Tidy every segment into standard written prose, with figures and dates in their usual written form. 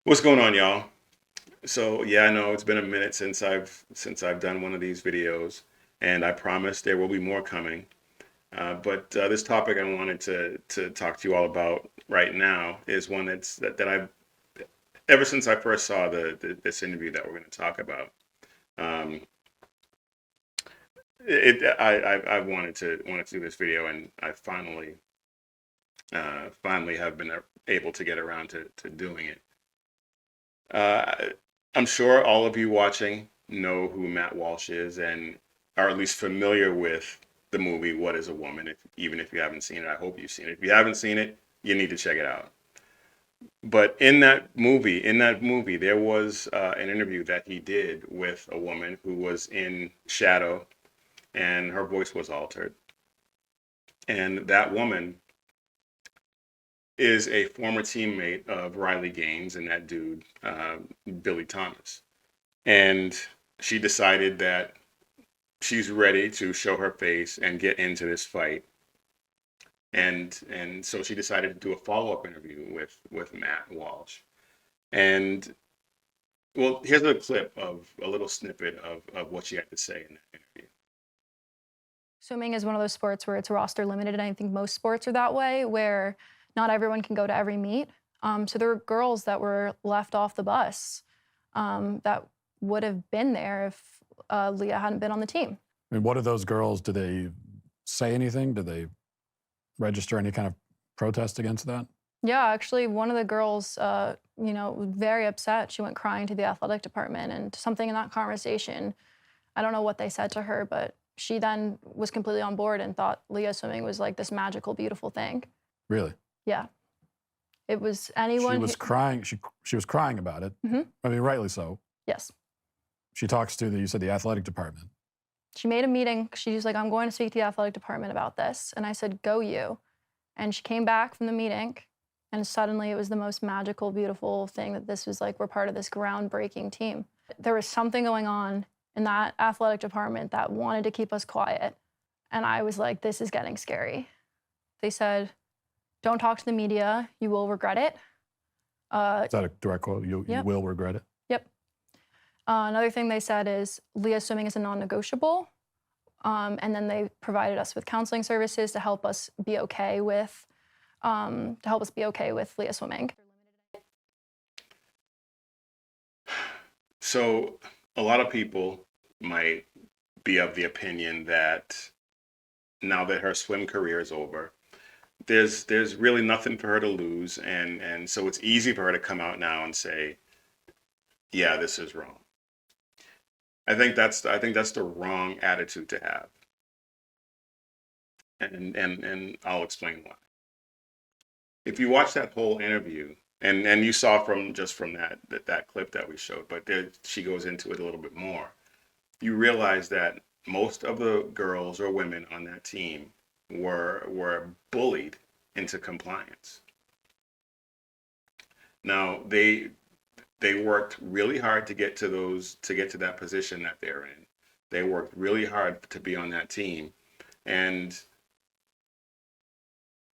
What's going on, y'all? So yeah, I know it's been a minute since I've done one of these videos, and I promise there will be more coming. But this topic I wanted to talk to you all about right now is one that I've ever since I first saw this interview that we're going to talk about. Um, I've wanted to do this video, and I finally have been able to get around to doing it. Uh, I'm sure all of you watching know who Matt Walsh is and are at least familiar with the movie What is a Woman, even if you haven't seen it. I hope you've seen it. If you haven't seen it, you need to check it out. But in that movie, there was an interview that he did with a woman who was in shadow, and her voice was altered. And that woman is a former teammate of Riley Gaines and that dude, Billy Thomas. And she decided that she's ready to show her face and get into this fight. And so she decided to do a follow-up interview with Matt Walsh. And well, here's a clip of a little snippet of what she had to say in that interview. Swimming is one of those sports where it's roster limited, and I think most sports are that way, where not everyone can go to every meet. So there were girls that were left off the bus that would have been there if Leah hadn't been on the team. I mean, what are those girls? Do they say anything? Do they register any kind of protest against that? Yeah, actually, one of the girls, was very upset. She went crying to the athletic department, and something in that conversation, I don't know what they said to her, but she then was completely on board and thought Leah swimming was like this magical, beautiful thing. Really? Yeah. It was She anyone was who, crying. She was crying about it. Mhm. I mean, rightly so. Yes. She talks to you said the athletic department. She made a meeting. She's like, I'm going to speak to the athletic department about this. And I said, go you. And she came back from the meeting, and suddenly it was the most magical, beautiful thing that this was like, we're part of this groundbreaking team. There was something going on in that athletic department that wanted to keep us quiet. And I was like, this is getting scary. They said, don't talk to the media. You will regret it. Is that a direct quote? You Yep. will regret it. Yep. Another thing they said is Leah swimming is a non-negotiable. And then they provided us with counseling services to help us be okay with Leah swimming. So a lot of people might be of the opinion that now that her swim career is over, there's really nothing for her to lose, and so it's easy for her to come out now and say, yeah, this is wrong. I think that's the wrong attitude to have, and I'll explain why. If you watch that whole interview, and you saw from that clip that we showed, but she goes into it a little bit more. You realize that most of the girls or women on that team were bullied into compliance. Now they worked really hard to get to that position that they're in. They worked really hard to be on that team, and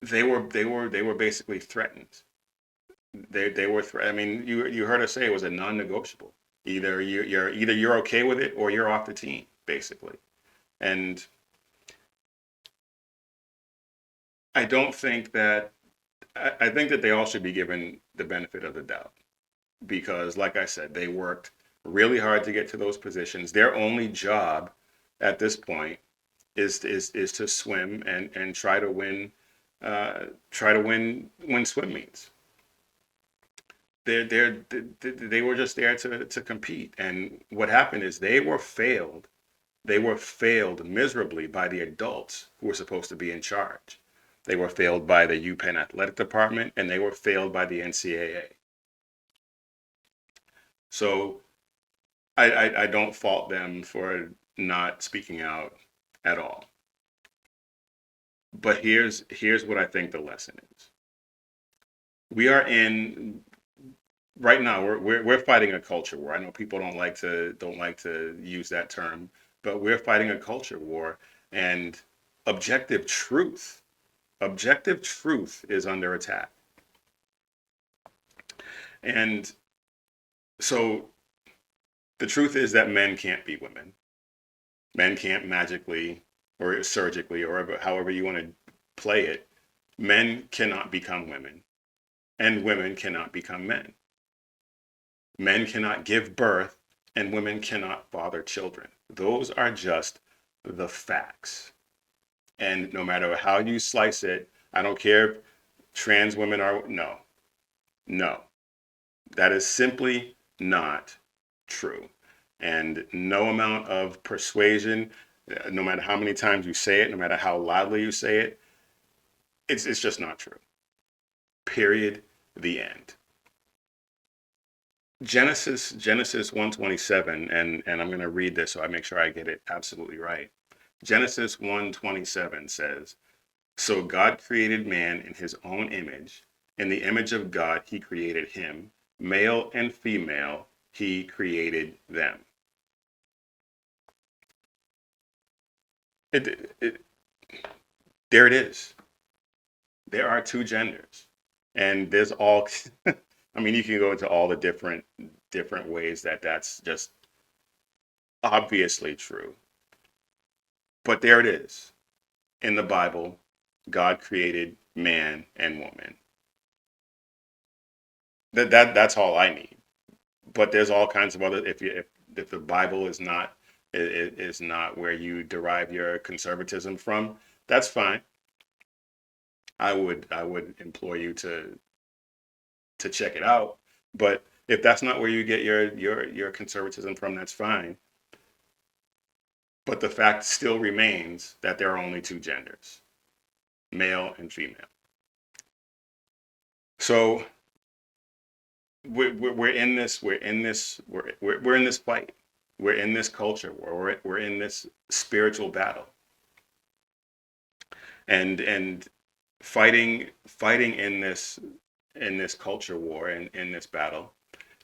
they were basically threatened. They were I mean, you heard her say it was a non-negotiable. Either you're okay with it or you're off the team, basically. And I don't think that I think that they all should be given the benefit of the doubt because, like I said, they worked really hard to get to those positions. Their only job at this point is to swim and try to win swim meets. They were just there to compete, and what happened is they were failed miserably by the adults who were supposed to be in charge. They were failed by the UPenn athletic department, and they were failed by the NCAA. So I don't fault them for not speaking out at all. But here's what I think the lesson is. We are in right now. We're fighting a culture war. I know people don't like to use that term, but we're fighting a culture war, and objective truth objective truth is under attack. And So the truth is that men can't be women. Men can't magically or surgically or however you want to play it. Men cannot become women, and women cannot become men. Men cannot give birth, and women cannot father children. Those are just the facts. And no matter how you slice it, I don't care if trans women are, no, no. That is simply not true. And no amount of persuasion, no matter how many times you say it, no matter how loudly you say it, it's just not true. Period. The end. Genesis 127, and I'm going to read this so I make sure I get it absolutely right. Genesis 127 says, "So God created man in his own image. In the image of God he created him, male and female he created them." It there it is. There are two genders, and there's all. I mean, you can go into all the different ways that that's just obviously true, but there it is. In the Bible, God created man and woman. That's all I need. But there's all kinds of other. If the Bible is not where you derive your conservatism from, that's fine. I would implore you to check it out. But if that's not where you get your conservatism from, that's fine. But the fact still remains that there are only two genders, male and female. So we're in this we're in this fight. We're in this culture war. We're in this spiritual battle, and fighting in this culture war and in this battle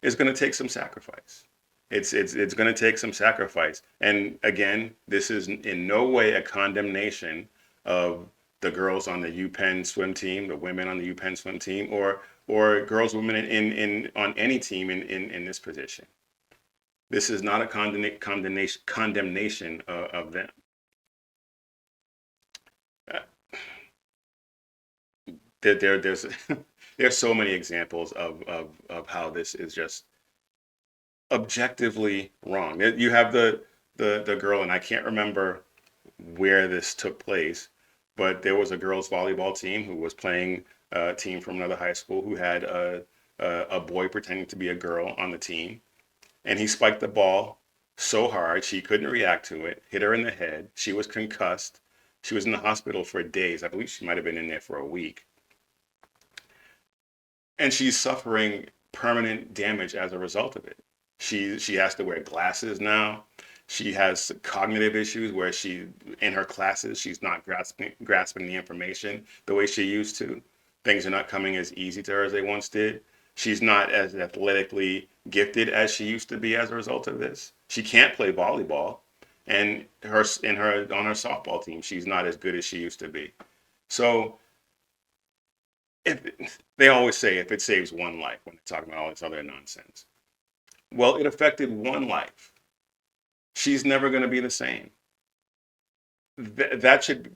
is going to take some sacrifice. It's going to take some sacrifice. And again, this is in no way a condemnation of the girls on the UPenn swim team, the women on the UPenn swim team, or girls, women in on any team in this position. This is not a condemnation of them. Uh, there's there's so many examples of how this is just objectively wrong. You have the girl, and I can't remember where this took place, but there was a girls volleyball team who was playing a team from another high school who had a boy pretending to be a girl on the team, and he spiked the ball so hard she couldn't react to it, hit her in the head. She was concussed. She was in the hospital for days. I believe she might have been in there for a week, and she's suffering permanent damage as a result of it. She has to wear glasses now. She has cognitive issues where in her classes she's not grasping the information the way she used to. Things are not coming as easy to her as they once did. She's not as athletically gifted as she used to be as a result of this. She can't play volleyball, and her on her softball team she's not as good as she used to be. So if they always say if it saves one life when they're talking about all this other nonsense. Well, it affected one life. She's never going to be the same. That should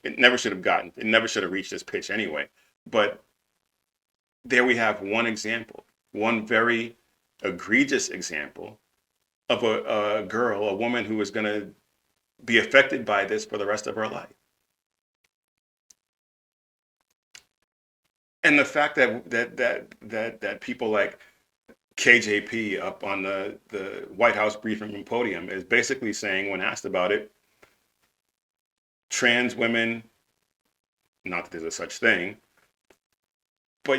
it never should have gotten it never should have reached this pitch anyway. But there we have one example, one very egregious example of a girl, a woman who is going to be affected by this for the rest of her life. And the fact that people like KJP up on the White House briefing room podium is basically saying, when asked about it, trans women, not that there's a such thing, but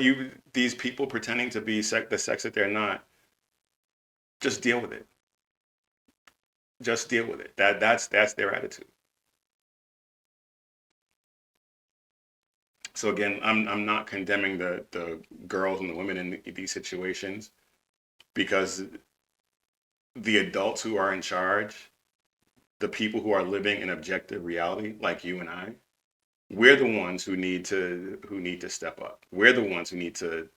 these people pretending to be the sex that they're not, just deal with it. Just deal with it. That's their attitude. So again, I'm not condemning the girls and the women in these situations, because the adults who are in charge, the people who are living in objective reality, like you and I, we're the ones who need to step up. We're the ones who need to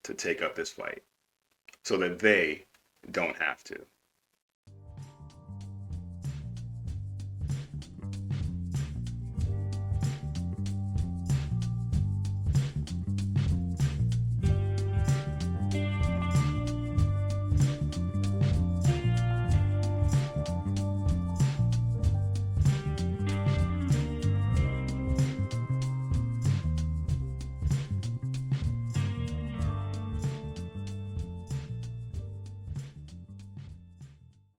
take up this fight. so that they don't have to.